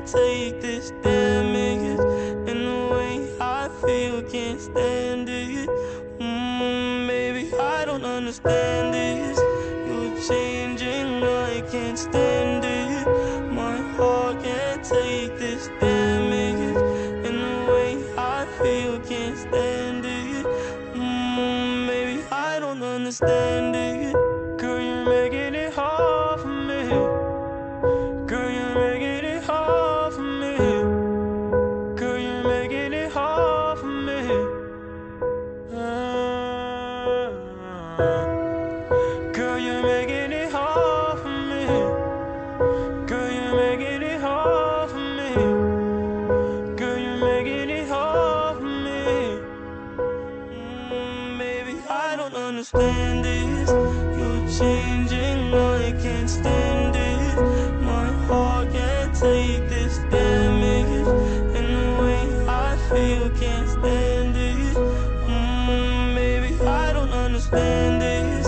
can't take this damage, and the way I feel can't stand it. Baby, I don't understand this. You're changing, I can't stand it. My heart can't take this damage, and the way I feel can't stand it. Baby, I don't understand it. Girl, you're making it hard for me. Girl, you're making it hard for me. Girl, you're making it hard for me. Girl, you're making it hard for me. Girl, you're making it hard for me. Girl, you're making it hard for me. Baby, I don't understand this. You're changing, I can't stand it. My heart can't take this damage, and the way I feel can't stand it. Baby, I don't understand this.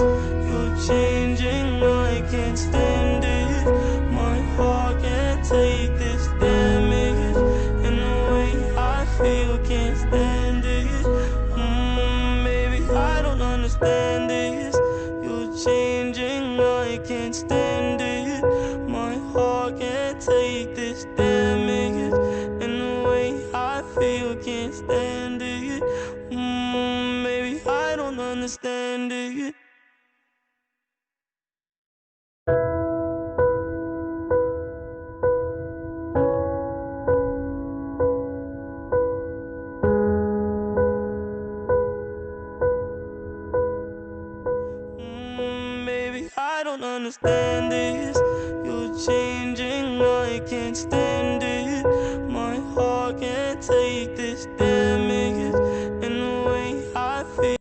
You're changing, I can't stand it. My heart can't take this damage, and the way I feel can't stand it. Baby, I don't understand this. You're changing, I can't stand it. My heart can't take this damage, and the way I feel can't stand it. Baby, I don't understand it. Baby, I don't understand this. You're changing, I can't stand